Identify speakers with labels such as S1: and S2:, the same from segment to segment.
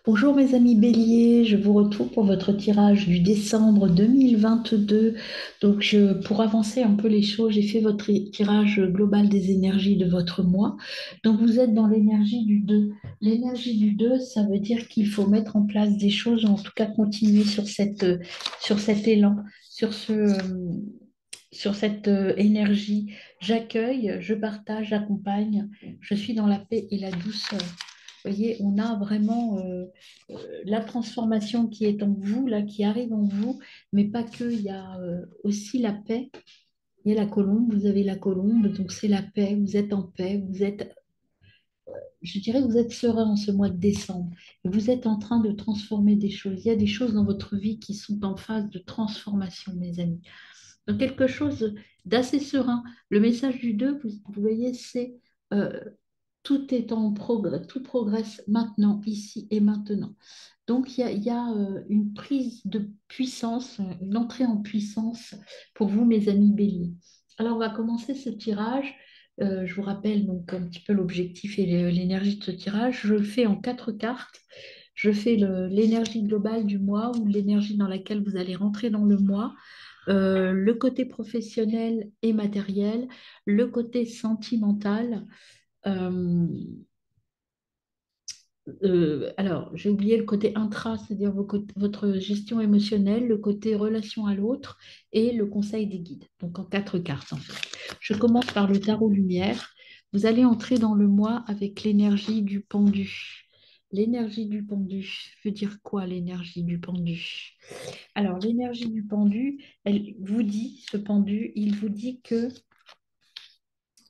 S1: Bonjour mes amis béliers, je vous retrouve pour votre tirage du décembre 2022. Pour avancer un peu les choses, j'ai fait votre tirage global des énergies de votre mois. Donc vous êtes dans l'énergie du 2. L'énergie du 2, ça veut dire qu'il faut mettre en place des choses, ou en tout cas continuer sur cet élan, sur cette énergie. J'accueille, je partage, j'accompagne, je suis dans la paix et la douceur. Vous voyez, on a vraiment la transformation qui est en vous, là, qui arrive en vous, mais pas que, il y a aussi la paix. Il y a la colombe, vous avez la colombe, donc c'est la paix, vous êtes en paix, je dirais que vous êtes serein en ce mois de décembre. Vous êtes en train de transformer des choses. Il y a des choses dans votre vie qui sont en phase de transformation, mes amis. Donc quelque chose d'assez serein. Le message du 2, vous voyez, c'est euh, tout est en progrès, tout progresse maintenant, ici et maintenant. Donc, il y a une prise de puissance, une entrée en puissance pour vous, mes amis béliers. Alors, on va commencer ce tirage. Je vous rappelle donc un petit peu l'objectif et l'énergie de ce tirage. Je le fais en quatre cartes. Je fais l'énergie globale du mois ou l'énergie dans laquelle vous allez rentrer dans le mois, le côté professionnel et matériel, le côté sentimental. euh, alors, j'ai oublié le côté intra, c'est-à-dire votre gestion émotionnelle, le côté relation à l'autre et le conseil des guides. Donc, en quatre cartes, en fait. Je commence par le tarot lumière. Vous allez entrer dans le mois avec l'énergie du pendu. L'énergie du pendu veut dire quoi, l'énergie du pendu? Alors, l'énergie du pendu, elle vous dit, ce pendu, il vous dit que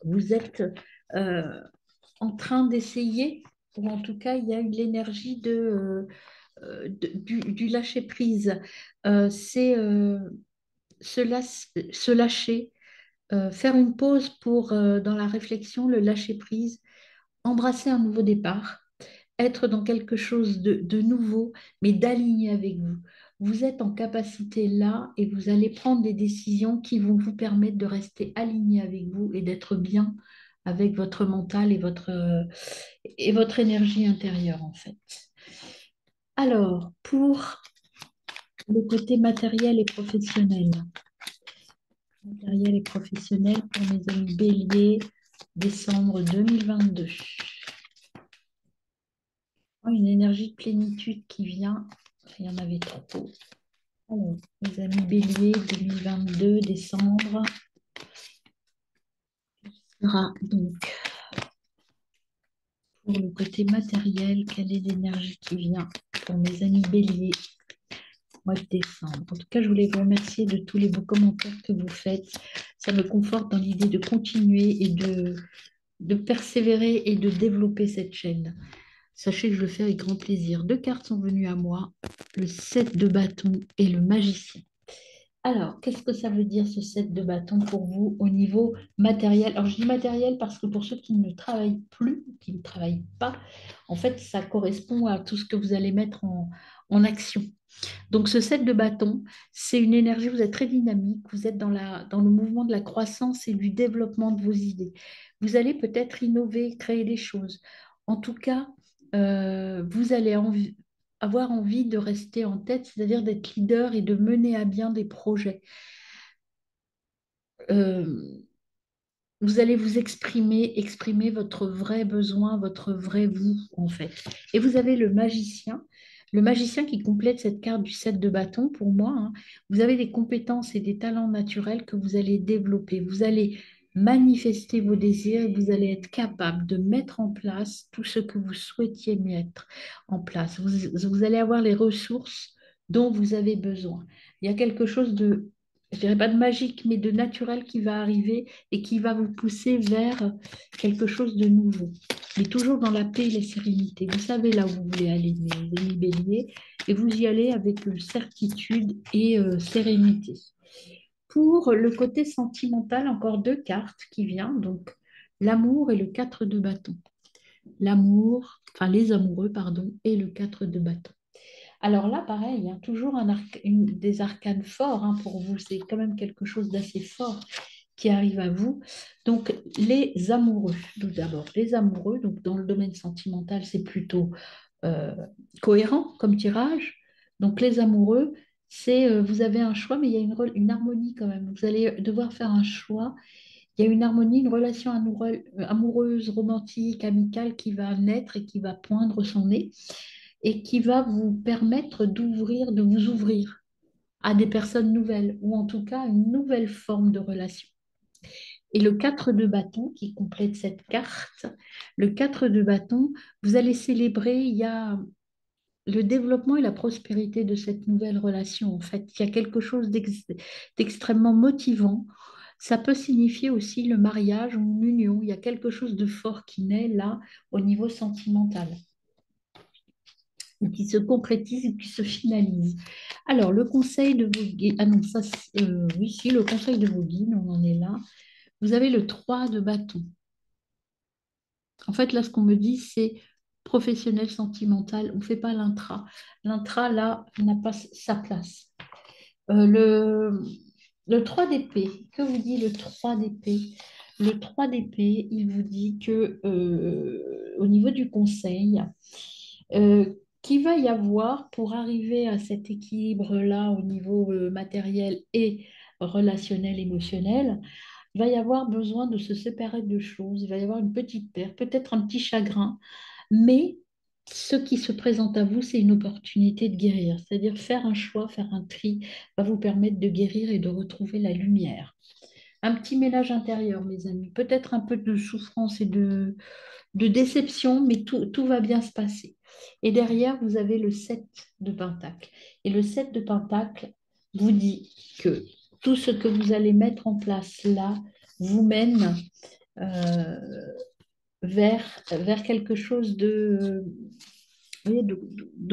S1: vous êtes euh, en train d'essayer, ou en tout cas, il y a eu l'énergie du lâcher-prise. C'est se lâcher, faire une pause pour, dans la réflexion, le lâcher-prise, embrasser un nouveau départ, être dans quelque chose de nouveau, mais d'aligner avec vous. Vous êtes en capacité là et vous allez prendre des décisions qui vont vous permettre de rester aligné avec vous et d'être bien avec votre mental et votre énergie intérieure, en fait. Alors, pour le côté matériel et professionnel. Matériel et professionnel pour mes amis béliers, décembre 2022. Une énergie de plénitude qui vient. Il y en avait trop. Alors, mes amis béliers, 2022, décembre, sera donc pour le côté matériel, quelle est l'énergie qui vient pour mes amis béliers, mois de décembre. En tout cas, je voulais vous remercier de tous les beaux commentaires que vous faites. Ça me conforte dans l'idée de continuer et de persévérer et de développer cette chaîne. Sachez que je le fais avec grand plaisir. Deux cartes sont venues à moi, le 7 de bâton et le magicien. Alors, qu'est-ce que ça veut dire ce 7 de bâton pour vous au niveau matériel? Alors, je dis matériel parce que pour ceux qui ne travaillent plus, qui ne travaillent pas, en fait, ça correspond à tout ce que vous allez mettre en action. Donc, ce 7 de bâton, c'est une énergie, vous êtes très dynamique, vous êtes dans le mouvement de la croissance et du développement de vos idées. Vous allez peut-être innover, créer des choses. En tout cas, vous allez avoir envie de rester en tête, c'est-à-dire d'être leader et de mener à bien des projets. Euh, vous allez vous exprimer votre vrai besoin, votre vrai vous, en fait. Et vous avez le magicien qui complète cette carte du 7 de bâton pour moi, hein. Vous avez des compétences et des talents naturels que vous allez développer. Vous allez manifester vos désirs et vous allez être capable de mettre en place tout ce que vous souhaitiez mettre en place. Vous allez avoir les ressources dont vous avez besoin. Il y a quelque chose de, je dirais pas de magique, mais de naturel qui va arriver et qui va vous pousser vers quelque chose de nouveau. Mais toujours dans la paix et la sérénité. Vous savez là où vous voulez aller, mes amis béliers, et vous y allez avec certitude et sérénité. Pour le côté sentimental, encore deux cartes qui viennent, donc l'amour et le 4 de bâton. L'amour, enfin les amoureux, pardon, et le 4 de bâton. Alors là, pareil, hein, toujours des arcanes forts, hein, pour vous. C'est quand même quelque chose d'assez fort qui arrive à vous. Donc, les amoureux, tout d'abord. Les amoureux, donc dans le domaine sentimental, c'est plutôt euh, cohérent comme tirage. Donc les amoureux, vous avez un choix, mais il y a une harmonie quand même. Vous allez devoir faire un choix. Il y a une harmonie, une relation amoureuse, romantique, amicale qui va naître et qui va poindre son nez et qui va vous permettre de vous ouvrir à des personnes nouvelles ou en tout cas une nouvelle forme de relation. Et le 4 de bâton qui complète cette carte, le 4 de bâton, vous allez célébrer, il y a le développement et la prospérité de cette nouvelle relation. En fait, il y a quelque chose d'extrêmement motivant. Ça peut signifier aussi le mariage ou une union. Il y a quelque chose de fort qui naît là au niveau sentimental, ou qui se concrétise et qui se finalise. Alors, le conseil de vos guides, ah non, ça, oui, si, le conseil de vos guides, on en est là. Vous avez le 3 de bâton. En fait, là, ce qu'on me dit, c'est professionnel, sentimental, on ne fait pas l'intra. L'intra, là, n'a pas sa place. Euh, le, le 3 d'épée, que vous dit le 3 d'épée? Le 3 d'épée, il vous dit que au niveau du conseil, qu'il va y avoir pour arriver à cet équilibre-là au niveau matériel et relationnel, émotionnel, il va y avoir besoin de se séparer de choses, il va y avoir une petite perte, peut-être un petit chagrin, mais ce qui se présente à vous, c'est une opportunité de guérir. C'est-à-dire faire un choix, faire un tri, va vous permettre de guérir et de retrouver la lumière. Un petit ménage intérieur, mes amis. Peut-être un peu de souffrance et de déception, mais tout va bien se passer. Et derrière, vous avez le 7 de Pentacle. Et le 7 de Pentacle vous dit que tout ce que vous allez mettre en place là vous mène euh, vers quelque chose de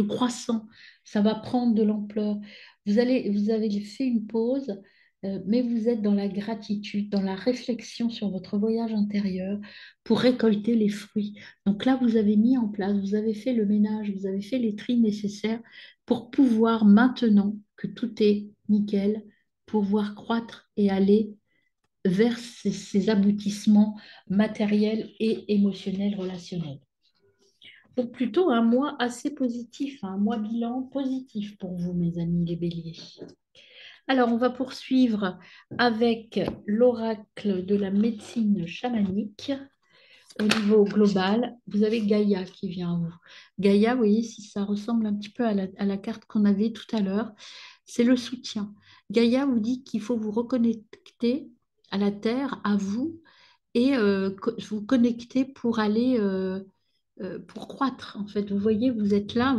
S1: croissant. Ça va prendre de l'ampleur. Vous avez fait une pause, mais vous êtes dans la gratitude, dans la réflexion sur votre voyage intérieur pour récolter les fruits. Donc là, vous avez mis en place, vous avez fait le ménage, vous avez fait les tris nécessaires pour pouvoir maintenant que tout est nickel, pouvoir croître et aller vers ces aboutissements matériels et émotionnels relationnels. Donc plutôt un mois assez positif, un mois bilan positif pour vous, mes amis les béliers. Alors, on va poursuivre avec l'oracle de la médecine chamanique. Au niveau global, vous avez Gaïa qui vient à vous. Gaïa, vous voyez, si ça ressemble un petit peu à la carte qu'on avait tout à l'heure, c'est le soutien. Gaïa vous dit qu'il faut vous reconnecter à la Terre, à vous, et vous connecter pour aller pour croître. En fait, vous voyez, vous êtes là,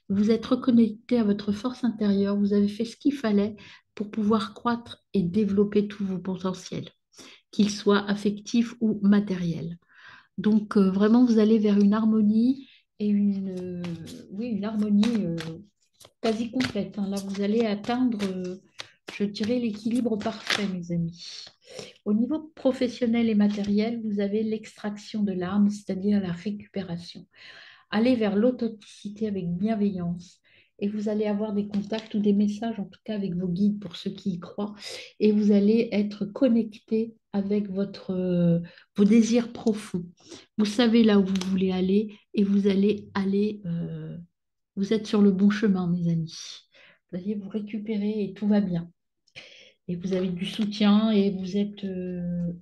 S1: vous êtes reconnecté à votre force intérieure, vous avez fait ce qu'il fallait pour pouvoir croître et développer tous vos potentiels, qu'ils soient affectifs ou matériels. Donc, vraiment, vous allez vers une harmonie et oui, une harmonie quasi complète, hein. Là, vous allez atteindre, je dirais, l'équilibre parfait, mes amis. Au niveau professionnel et matériel, vous avez l'extraction de l'âme, c'est-à-dire la récupération. Allez vers l'authenticité avec bienveillance et vous allez avoir des contacts ou des messages, en tout cas avec vos guides pour ceux qui y croient, et vous allez être connecté avec vos désirs profonds. Vous savez là où vous voulez aller et vous allez aller, vous êtes sur le bon chemin, mes amis. Vous allez vous récupérer et tout va bien et vous avez du soutien et vous êtes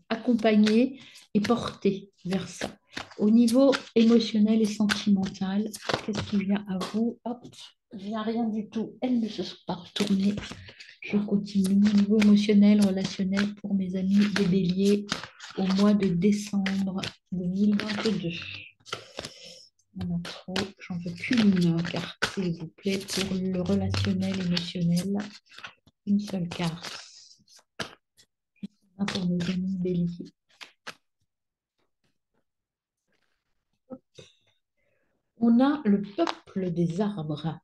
S1: accompagné et porté vers ça. Au niveau émotionnel et sentimental, qu'est-ce qui vient à vous? Hop, il n'y a rien du tout. Elles ne se sont pas retournées. Je continue. Au niveau émotionnel, relationnel pour mes amis des béliers au mois de décembre 2022. On a trop, j'en veux qu'une carte, s'il vous plaît, pour le relationnel émotionnel. Une seule carte. Pour mes amis béliers. On a le peuple des arbres.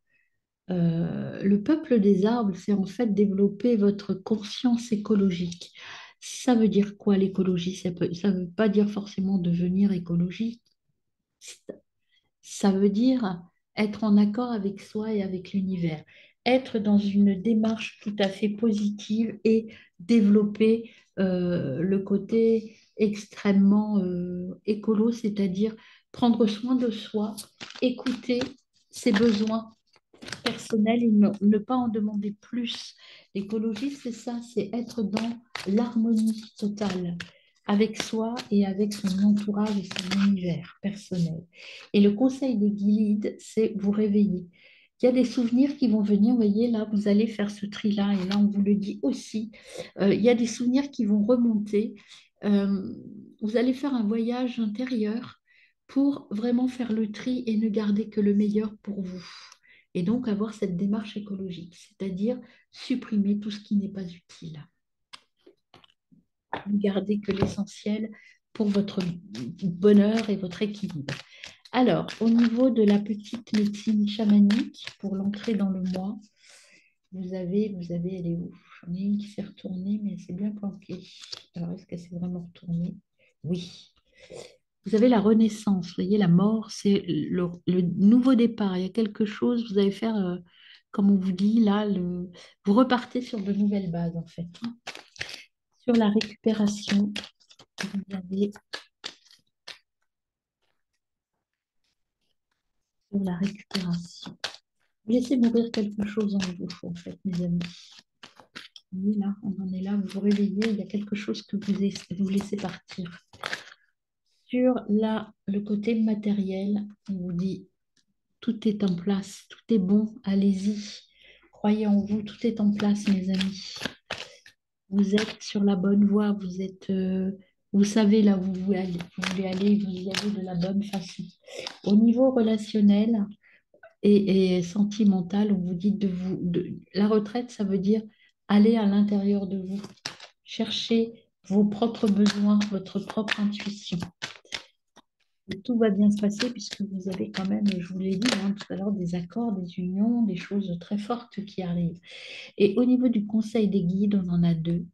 S1: Le peuple des arbres, c'est en fait développer votre conscience écologique. Ça veut dire quoi l'écologie? Ça veut pas dire forcément devenir écologique. Ça veut dire être en accord avec soi et avec l'univers. Être dans une démarche tout à fait positive et développer le côté extrêmement écolo, c'est-à-dire prendre soin de soi, écouter ses besoins personnels et ne pas en demander plus. L'écologie, c'est ça, c'est être dans l'harmonie totale avec soi et avec son entourage et son univers personnel. Et le conseil des guides, c'est vous réveiller. Il y a des souvenirs qui vont venir, vous voyez, là, vous allez faire ce tri-là, et là, on vous le dit aussi. Il y a des souvenirs qui vont remonter. Euh, vous allez faire un voyage intérieur pour vraiment faire le tri et ne garder que le meilleur pour vous. Et donc avoir cette démarche écologique, c'est-à-dire supprimer tout ce qui n'est pas utile. Ne gardez que l'essentiel pour votre bonheur et votre équilibre. Alors, au niveau de la petite médecine chamanique, pour l'entrée dans le mois, elle est où? J'en ai une qui s'est retournée, mais elle s'est bien planquée. Alors, est-ce qu'elle s'est vraiment retournée? Oui. Vous avez la renaissance, vous voyez, la mort, c'est le nouveau départ. Il y a quelque chose, vous allez faire, comme on vous dit, là, vous repartez sur de nouvelles bases, en fait. Sur la récupération, vous avez sur la récupération. Vous laissez mourir quelque chose en vous, en fait, mes amis. Vous voyez, là, on en est là, vous vous réveillez, il y a quelque chose que vous laissez partir. Sur le côté matériel, on vous dit tout est en place, tout est bon, allez-y. Croyez en vous, tout est en place, mes amis. Vous êtes sur la bonne voie, vous savez là où vous voulez aller, vous y allez de la bonne façon. Au niveau relationnel et sentimental, on vous dit la retraite, ça veut dire aller à l'intérieur de vous, chercher vos propres besoins, votre propre intuition. Et tout va bien se passer puisque vous avez quand même, je vous l'ai dit tout à l'heure, des accords, des unions, des choses très fortes qui arrivent. Et au niveau du conseil des guides, on en a deux.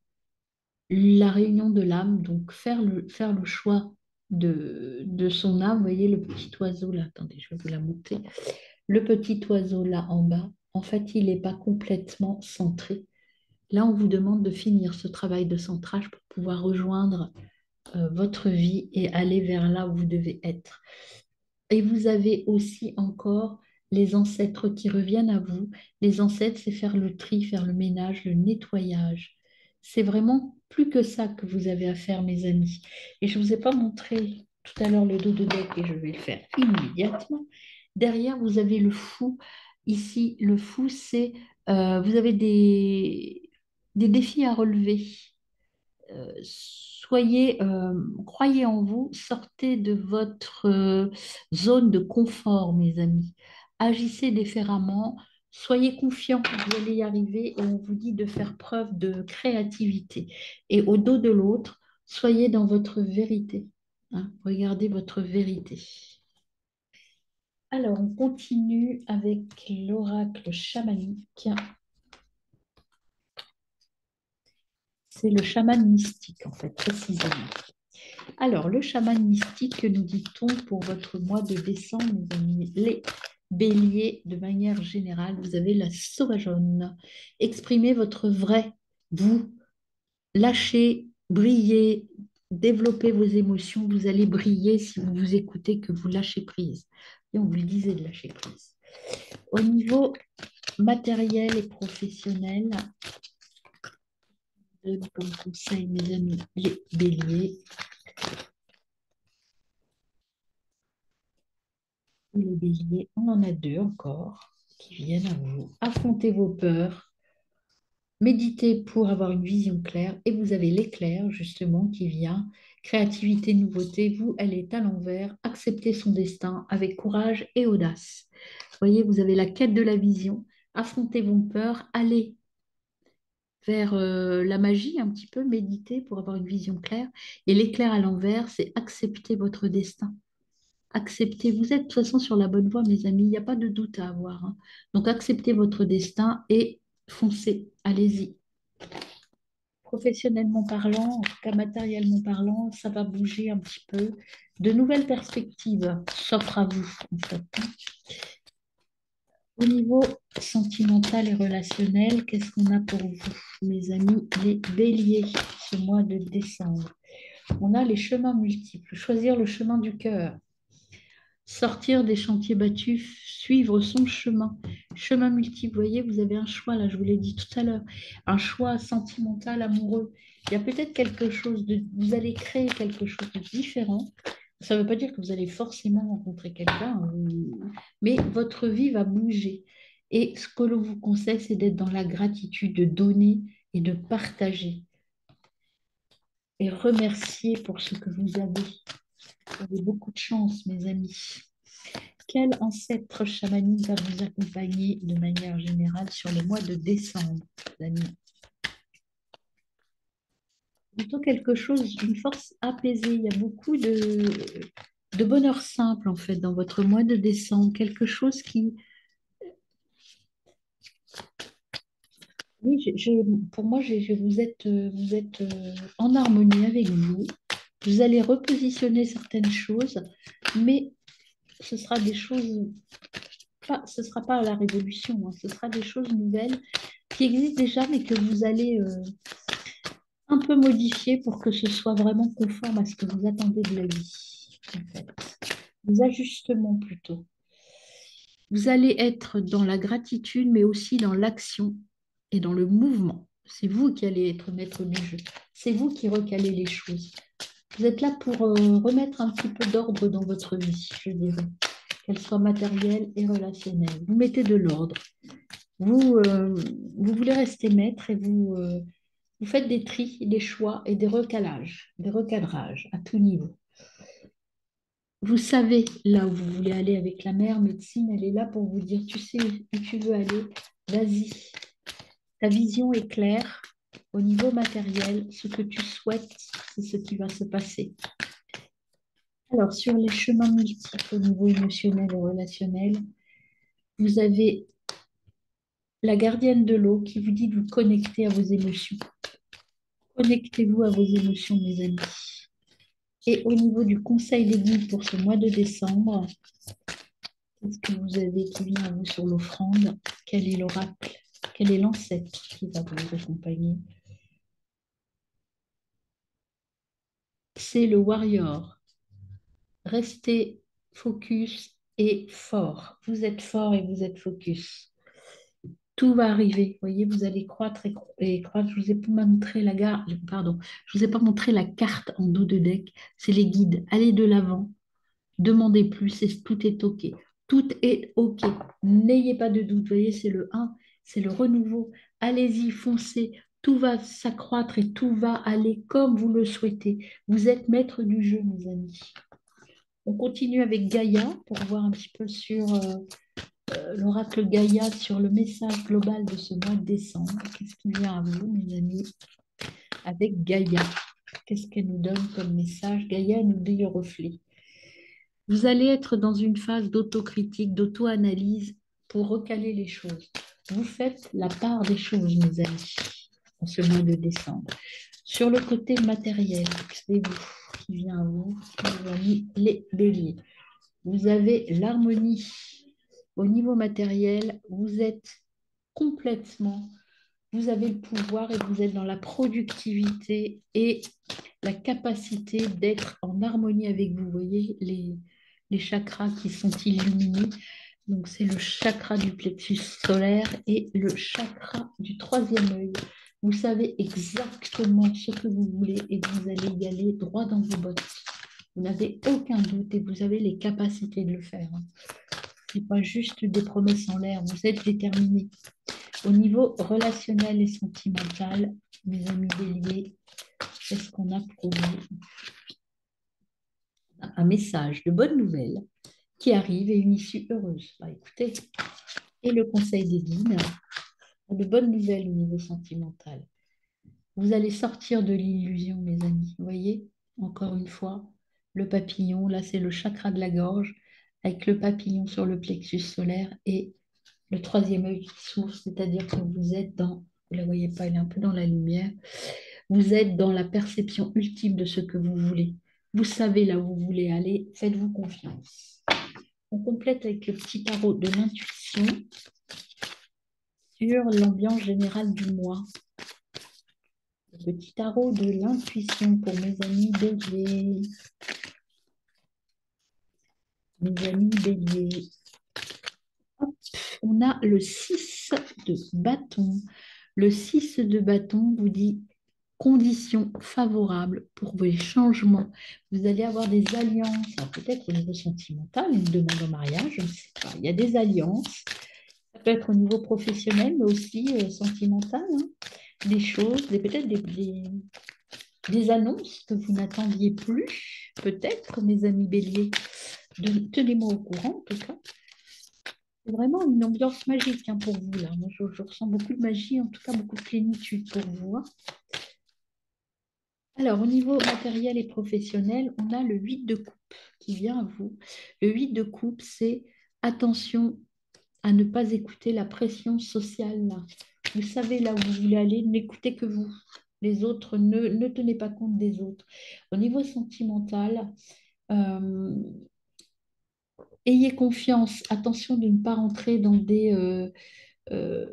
S1: La réunion de l'âme, donc faire le choix de son âme. Vous voyez le petit oiseau là, attendez, je vais vous la monter. Le petit oiseau là en bas, en fait, il n'est pas complètement centré. Là, on vous demande de finir ce travail de centrage pour pouvoir rejoindre votre vie et aller vers là où vous devez être. Et vous avez aussi encore les ancêtres qui reviennent à vous. Les ancêtres, c'est faire le tri, faire le ménage, le nettoyage. C'est vraiment plus que ça que vous avez à faire, mes amis. Et je ne vous ai pas montré tout à l'heure le dos de deck et je vais le faire immédiatement. Derrière, vous avez le fou. Ici, le fou, c'est vous avez des défis à relever. Croyez en vous, sortez de votre zone de confort, mes amis. Agissez différemment, soyez confiants, vous allez y arriver et on vous dit de faire preuve de créativité. Et au dos de l'autre, soyez dans votre vérité. Hein. Regardez votre vérité. Alors, on continue avec l'oracle chamanique. C'est le chaman mystique, en fait, précisément. Alors, le chaman mystique, que nous dit-on pour votre mois de décembre, mes amis? Les béliers, de manière générale, vous avez la sauvageonne. Exprimez votre vrai vous. Lâchez, brillez, développez vos émotions. Vous allez briller si vous vous écoutez, que vous lâchez prise. Et on vous le disait de lâcher prise. Au niveau matériel et professionnel, je donne comme conseil, mes amis, les béliers. Les béliers, on en a deux encore qui viennent à vous. Affrontez vos peurs, méditez pour avoir une vision claire et vous avez l'éclair justement qui vient. Créativité, nouveauté, vous, elle est à l'envers. Acceptez son destin avec courage et audace. Vous voyez, vous avez la quête de la vision. Affrontez vos peurs, allez vers la magie un petit peu, méditez pour avoir une vision claire. Et l'éclair à l'envers, c'est accepter votre destin. Acceptez, vous êtes de toute façon sur la bonne voie, mes amis, il n'y a pas de doute à avoir. Hein. Donc acceptez votre destin et foncez, allez-y. Professionnellement parlant, en tout cas matériellement parlant, ça va bouger un petit peu. De nouvelles perspectives s'offrent à vous, en fait. Au niveau sentimental et relationnel, qu'est-ce qu'on a pour vous, mes amis, les béliers, ce mois de décembre? On a les chemins multiples, choisir le chemin du cœur. sortir des chantiers battus, suivre son chemin, chemin multiple. Vous voyez, vous avez un choix, là, je vous l'ai dit tout à l'heure, un choix sentimental, amoureux. Il y a peut-être quelque chose de, vous allez créer quelque chose de différent. Ça ne veut pas dire que vous allez forcément rencontrer quelqu'un, mais votre vie va bouger. Et ce que l'on vous conseille, c'est d'être dans la gratitude, de donner et de partager. Et remercier pour ce que vous avez. Vous avez beaucoup de chance, mes amis. Quel ancêtre chamanique va vous accompagner de manière générale sur le mois de décembre, les amis? Plutôt quelque chose, une force apaisée. Il y a beaucoup de bonheur simple, en fait, dans votre mois de décembre. Quelque chose qui, oui, pour moi, vous êtes en harmonie avec vous. Vous allez repositionner certaines choses, mais ce sera des choses, pas, ce ne sera pas la révolution, hein, ce sera des choses nouvelles qui existent déjà, mais que vous allez un peu modifier pour que ce soit vraiment conforme à ce que vous attendez de la vie, en fait. Des ajustements plutôt. Vous allez être dans la gratitude, mais aussi dans l'action et dans le mouvement. C'est vous qui allez être maître du jeu. C'est vous qui recalez les choses. Vous êtes là pour remettre un petit peu d'ordre dans votre vie, je dirais, qu'elle soit matérielle et relationnelle. Vous mettez de l'ordre. Vous, vous voulez rester maître et vous faites des tris, des choix et des recadrages à tout niveau. Vous savez là où vous voulez aller avec la mère médecine, elle est là pour vous dire, tu sais où tu veux aller, vas-y. Ta vision est claire au niveau matériel, ce que tu souhaites, c'est ce qui va se passer. Alors, sur les chemins multiples au niveau émotionnel et relationnel, vous avez la gardienne de l'eau qui vous dit de vous connecter à vos émotions. Connectez-vous à vos émotions, mes amis. Et au niveau du conseil des guides pour ce mois de décembre, qu'est-ce que vous avez qui vient à vous sur l'offrande? Quel est l'oracle? Quel est l'ancêtre qui va vous accompagner? C'est le warrior. Restez focus et fort. Vous êtes fort et vous êtes focus. Tout va arriver. Vous voyez, vous allez croître et croître. Je vous ai pas montré pardon, je vous ai pas montré la carte en dos de deck. C'est les guides. Allez de l'avant. Demandez plus, tout est OK. Tout est OK. N'ayez pas de doute. Vous voyez, c'est le 1, c'est le renouveau. Allez-y, foncez. Tout va s'accroître et tout va aller comme vous le souhaitez. Vous êtes maître du jeu, mes amis. On continue avec Gaïa pour voir un petit peu sur l'oracle Gaïa, sur le message global de ce mois de décembre. Qu'est-ce qui vient à vous, mes amis, avec Gaïa? Qu'est-ce qu'elle nous donne comme message? Gaïa nous dit le reflet. Vous allez être dans une phase d'autocritique, d'auto-analyse pour recaler les choses. Vous faites la part des choses, mes amis, en ce mois de décembre. Sur le côté matériel, c'est vous qui vient à vous, mes amis, les béliers. Vous avez l'harmonie. Au niveau matériel, vous êtes complètement, vous avez le pouvoir et vous êtes dans la productivité et la capacité d'être en harmonie avec vous. Vous voyez les chakras qui sont illuminés. Donc, c'est le chakra du plexus solaire et le chakra du troisième œil. Vous savez exactement ce que vous voulez et vous allez y aller droit dans vos bottes. Vous n'avez aucun doute et vous avez les capacités de le faire. Ce n'est pas juste des promesses en l'air, vous êtes déterminés. Au niveau relationnel et sentimental, mes amis béliers, qu'est-ce qu'on a pour vous? Un message de bonne nouvelle qui arrive et une issue heureuse. Bah, écoutez, et le conseil des guides, de bonnes nouvelles au niveau sentimental. Vous allez sortir de l'illusion, mes amis. Vous voyez, encore une fois, le papillon, là c'est le chakra de la gorge, avec le papillon sur le plexus solaire et le troisième œil qui s'ouvre, c'est-à-dire que vous êtes dans, vous ne la voyez pas, elle est un peu dans la lumière, vous êtes dans la perception ultime de ce que vous voulez. Vous savez là où vous voulez aller, faites-vous confiance. On complète avec le petit tarot de l'intuition sur l'ambiance générale du mois. Le petit tarot de l'intuition pour mes amis béliers. mes amis béliers. Hop, on a le 6 de bâton. Le 6 de bâton vous dit conditions favorables pour vos changements. Vous allez avoir des alliances, alors peut-être au niveau sentimental, une demande en mariage, je ne sais pas. Il y a des alliances. Ça peut être au niveau professionnel, mais aussi sentimental, hein. Des choses, peut-être des annonces que vous n'attendiez plus, peut-être, mes amis béliers. Tenez-moi au courant, en tout cas. C'est vraiment une ambiance magique, hein, pour vous, là. Moi, je ressens beaucoup de magie, en tout cas beaucoup de plénitude pour vous, hein. Alors, au niveau matériel et professionnel, on a le 8 de coupe qui vient à vous. Le 8 de coupe, c'est attention à ne pas écouter la pression sociale, là. Vous savez là où vous voulez aller, n'écoutez que vous. Les autres, ne tenez pas compte des autres. Au niveau sentimental, euh, ayez confiance. Attention de ne pas rentrer euh,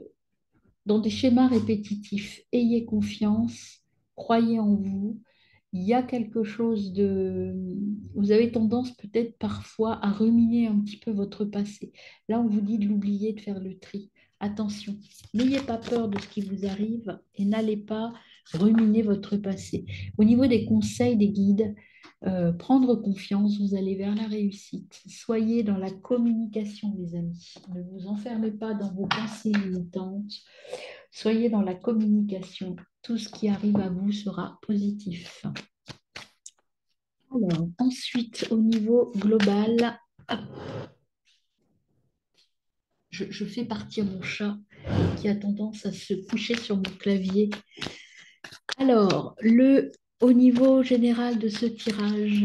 S1: dans des schémas répétitifs. Ayez confiance, croyez en vous. Il y a quelque chose de... Vous avez tendance peut-être parfois à ruminer un petit peu votre passé. Là, on vous dit de l'oublier, de faire le tri. Attention, n'ayez pas peur de ce qui vous arrive et n'allez pas ruminer votre passé. Au niveau des conseils, des guides, prendre confiance, vous allez vers la réussite. Soyez dans la communication, les amis. Ne vous enfermez pas dans vos pensées limitantes. Soyez dans la communication. Tout ce qui arrive à vous sera positif. Alors, ensuite, au niveau global, hop, je fais partir mon chat qui a tendance à se coucher sur mon clavier. Alors, au niveau général de ce tirage,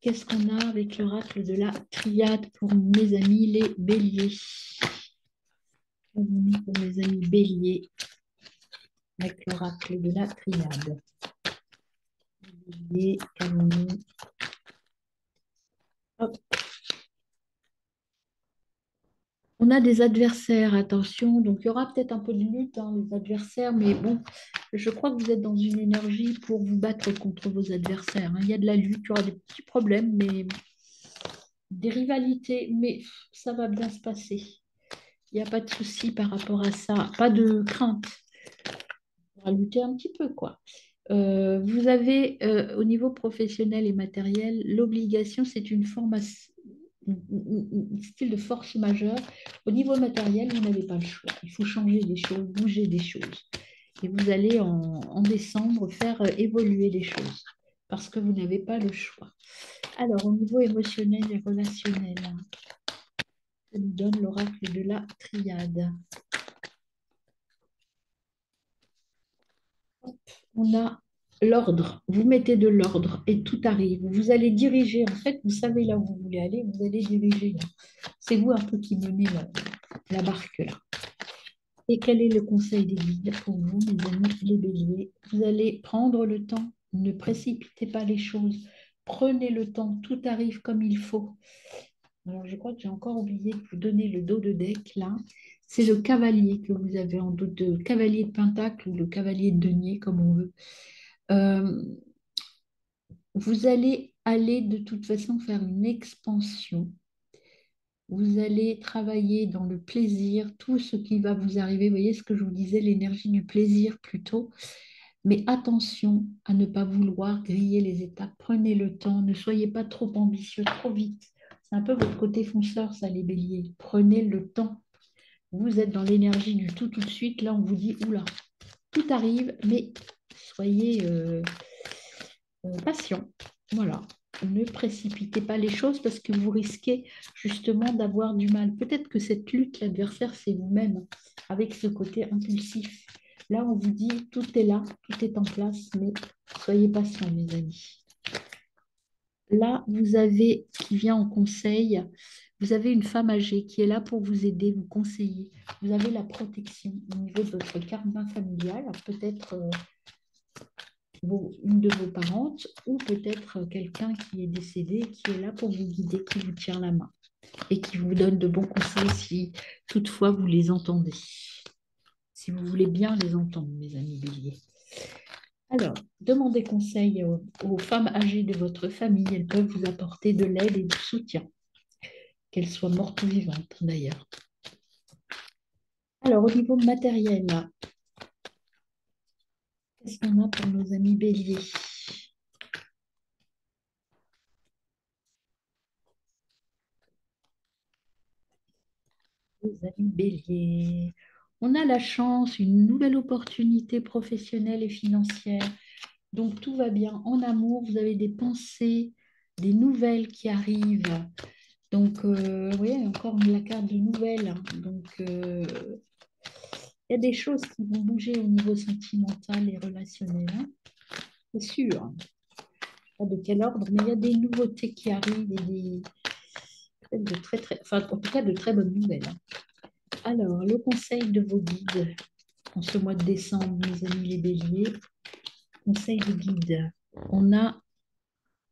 S1: qu'est-ce qu'on a avec l'oracle de la triade pour mes amis les béliers? Pour mes amis béliers, avec l'oracle de la triade. Bélier, calmie. Hop. On a des adversaires, attention, donc il y aura peut-être un peu de lutte, hein, les adversaires, mais bon, je crois que vous êtes dans une énergie pour vous battre contre vos adversaires, hein. Il y a de la lutte, il y aura des petits problèmes, mais des rivalités, mais ça va bien se passer. Il n'y a pas de souci par rapport à ça, pas de crainte. On va lutter un petit peu, quoi. Vous avez, au niveau professionnel et matériel, l'obligation, c'est une formation, un style de force majeure. Au niveau matériel, vous n'avez pas le choix. Il faut changer des choses, bouger des choses. Et vous allez en décembre faire évoluer les choses parce que vous n'avez pas le choix. Alors, au niveau émotionnel et relationnel, ça nous donne l'oracle de la triade. On a l'ordre. Vous mettez de l'ordre et tout arrive. Vous allez diriger. En fait, vous savez là où vous voulez aller. Vous allez diriger là. C'est vous un peu qui menez la barque là. Et quel est le conseil des guides pour vous, mes amis les béliers? Vous allez prendre le temps. Ne précipitez pas les choses. Prenez le temps. Tout arrive comme il faut. Alors, je crois que j'ai encore oublié de vous donner le dos de deck là. C'est le cavalier que vous avez en dos de cavalier de pentacle ou le cavalier de denier, comme on veut. Euh, Vous allez aller de toute façon faire une expansion. Vous allez travailler dans le plaisir, tout ce qui va vous arriver. Vous voyez ce que je vous disais, l'énergie du plaisir plutôt. Mais attention à ne pas vouloir griller les étapes. Prenez le temps, ne soyez pas trop ambitieux, trop vite. C'est un peu votre côté fonceur, ça, les béliers. Prenez le temps. Vous êtes dans l'énergie du tout de suite. Là, on vous dit, oula, tout arrive, mais soyez patient. Voilà. Ne précipitez pas les choses parce que vous risquez justement d'avoir du mal. Peut-être que cette lutte, l'adversaire, c'est vous-même, avec ce côté impulsif. Là, on vous dit, tout est là, tout est en place, mais soyez patients, mes amis. Là, vous avez, qui vient en conseil, vous avez une femme âgée qui est là pour vous aider, vous conseiller. Vous avez la protection au niveau de votre karma familial, peut-être une de vos parentes ou peut-être quelqu'un qui est décédé, qui est là pour vous guider, qui vous tient la main et qui vous donne de bons conseils si toutefois vous les entendez. Si vous voulez bien les entendre, mes amis béliers. Alors, demandez conseil aux femmes âgées de votre famille. Elles peuvent vous apporter de l'aide et du soutien. qu'elle soit morte ou vivante d'ailleurs. Alors, au niveau matériel, qu'est-ce qu'on a pour nos amis béliers? Les amis béliers. On a la chance, une nouvelle opportunité professionnelle et financière. Donc, tout va bien. En amour, vous avez des pensées, des nouvelles qui arrivent. Donc, vous voyez, encore la carte de nouvelles. Donc, il y a des choses qui vont bouger au niveau sentimental et relationnel, hein, c'est sûr. Pas de quel ordre, mais il y a des nouveautés qui arrivent et de enfin, en tout cas, de très bonnes nouvelles, hein. Alors, le conseil de vos guides en ce mois de décembre, mes amis les béliers, conseil de guide. On a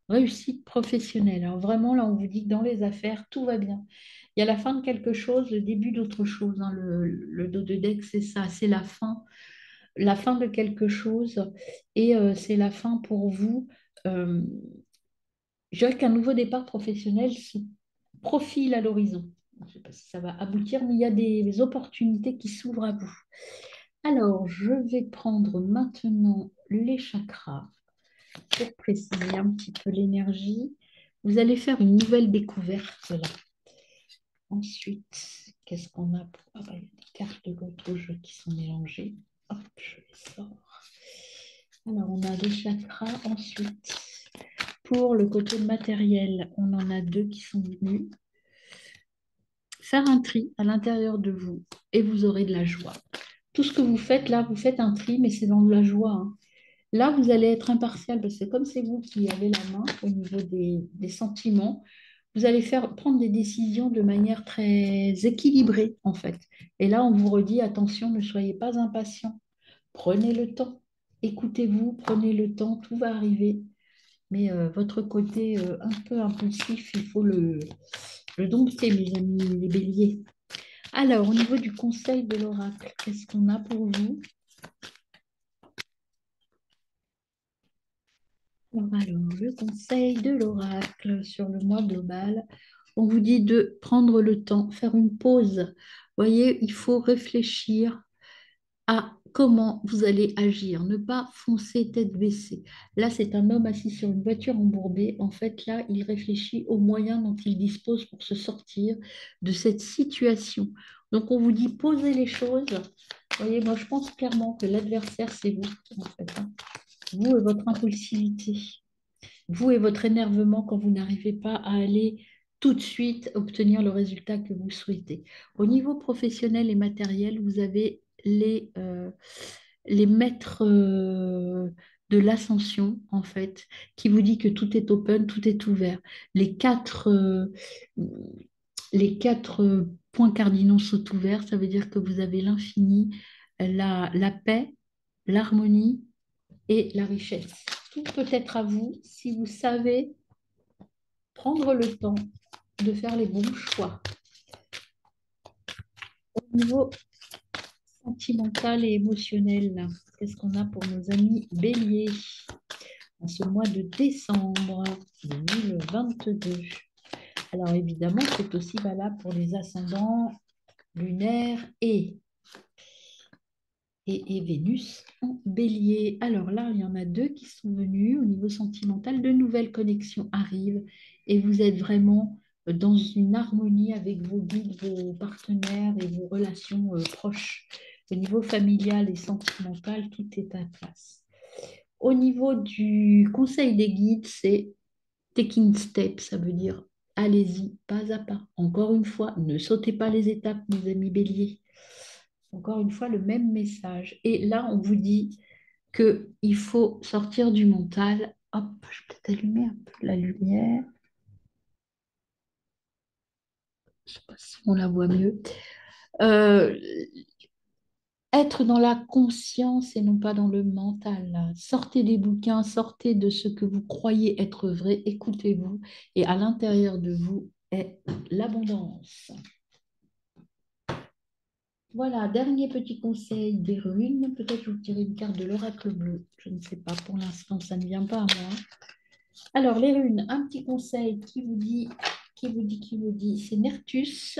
S1: réussite professionnelle. Alors vraiment, là, on vous dit que dans les affaires, tout va bien. Il y a la fin de quelque chose, le début d'autre chose, hein. Le dos de deck, c'est ça, c'est la fin de quelque chose. Et c'est la fin pour vous. Euh, je dirais qu'un nouveau départ professionnel se profile à l'horizon. Je ne sais pas si ça va aboutir, mais il y a des opportunités qui s'ouvrent à vous. Alors, je vais prendre maintenant les chakras pour préciser un petit peu l'énergie. Vous allez faire une nouvelle découverte là. Ensuite, qu'est-ce qu'on a pour... Ah bah, il y a des cartes de l'autre jeu qui sont mélangées. Hop, je les sors. Alors, on a les chakras. Ensuite, pour le côté matériel, on en a deux qui sont venus. Faire un tri à l'intérieur de vous et vous aurez de la joie. Tout ce que vous faites là, vous faites un tri, mais c'est dans de la joie, hein. Là, vous allez être impartial parce que comme c'est vous qui avez la main au niveau des sentiments, vous allez prendre des décisions de manière très équilibrée, en fait. Et là, on vous redit, attention, ne soyez pas impatient. Prenez le temps. Écoutez-vous, prenez le temps, tout va arriver. Mais votre côté un peu impulsif, il faut le dompter, mes amis, les béliers. Alors, au niveau du conseil de l'oracle, qu'est-ce qu'on a pour vous? Alors, le conseil de l'oracle sur le mois global, on vous dit de prendre le temps, faire une pause. Vous voyez, il faut réfléchir à comment vous allez agir, ne pas foncer tête baissée. Là, c'est un homme assis sur une voiture embourbée. En fait, là, il réfléchit aux moyens dont il dispose pour se sortir de cette situation. Donc, on vous dit posez les choses. Vous voyez, moi, je pense clairement que l'adversaire, c'est vous, en fait, hein. Vous et votre impulsivité, vous et votre énervement quand vous n'arrivez pas à aller tout de suite obtenir le résultat que vous souhaitez. Au niveau professionnel et matériel, vous avez les maîtres de l'ascension, en fait, qui vous dit que tout est open, tout est ouvert. Les quatre, euh, les quatre points cardinaux sont ouverts, ça veut dire que vous avez l'infini, la paix, l'harmonie et la richesse. Tout peut être à vous si vous savez prendre le temps de faire les bons choix. Au niveau sentimental et émotionnel, qu'est-ce qu'on a pour nos amis béliers en ce mois de décembre 2022? Alors évidemment, c'est aussi valable pour les ascendants lunaires et Vénus en bélier. Alors là, il y en a deux qui sont venus au niveau sentimental. De nouvelles connexions arrivent et vous êtes vraiment dans une harmonie avec vos guides, vos partenaires et vos relations proches. Au niveau familial et sentimental, tout est à place. Au niveau du conseil des guides, c'est taking step, ça veut dire allez-y pas à pas. Encore une fois, ne sautez pas les étapes, mes amis béliers. Encore une fois, le même message. Et là, on vous dit qu'il faut sortir du mental. Hop, je vais peut-être allumer un peu la lumière. Je ne sais pas si on la voit mieux. Euh, Être dans la conscience et non pas dans le mental. Sortez des bouquins, sortez de ce que vous croyez être vrai, écoutez-vous. Et à l'intérieur de vous est l'abondance. Voilà, dernier petit conseil des runes. Peut-être je vous tirer une carte de l'oracle bleu. Je ne sais pas, pour l'instant, ça ne vient pas à moi. Alors, les runes, un petit conseil qui vous dit? C'est Nertus.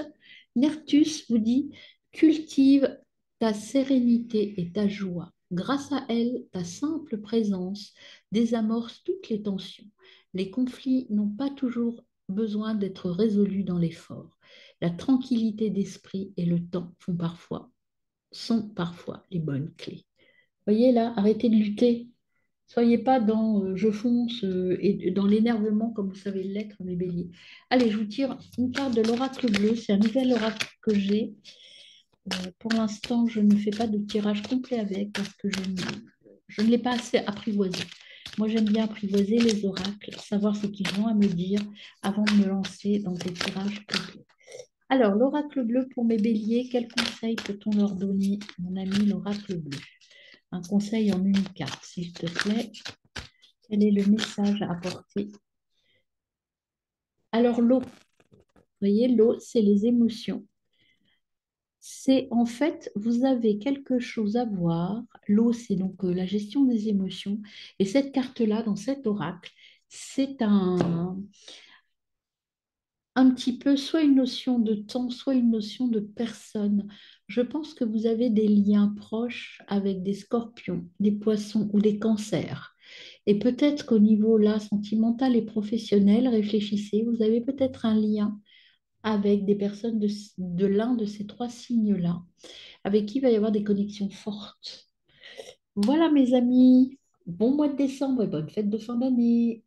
S1: Nertus vous dit, cultive ta sérénité et ta joie. Grâce à elle, ta simple présence désamorce toutes les tensions. Les conflits n'ont pas toujours besoin d'être résolus dans l'effort. La tranquillité d'esprit et le temps sont parfois les bonnes clés. Voyez là, arrêtez de lutter. Soyez pas dans je fonce et dans l'énervement comme vous savez l'être, mes béliers. Allez, je vous tire une carte de l'oracle bleu. C'est un nouvel oracle que j'ai. Pour l'instant, je ne fais pas de tirage complet avec parce que je ne l'ai pas assez apprivoisé. Moi, j'aime bien apprivoiser les oracles, savoir ce qu'ils ont à me dire avant de me lancer dans des tirages complets. Alors, l'oracle bleu pour mes béliers, quel conseil peut-on leur donner, mon ami l'oracle bleu? Un conseil en une carte, s'il te plaît. Quel est le message à apporter? Alors, l'eau, vous voyez, l'eau, c'est les émotions. C'est en fait, vous avez quelque chose à voir. L'eau, c'est donc la gestion des émotions. Et cette carte-là, dans cet oracle, c'est un petit peu soit une notion de temps, soit une notion de personne. Je pense que vous avez des liens proches avec des scorpions, des poissons ou des cancers. Et peut-être qu'au niveau là, sentimental et professionnel, réfléchissez, vous avez peut-être un lien avec des personnes de l'un de ces trois signes-là, avec qui il va y avoir des connexions fortes. Voilà mes amis, bon mois de décembre et bonne fête de fin d'année.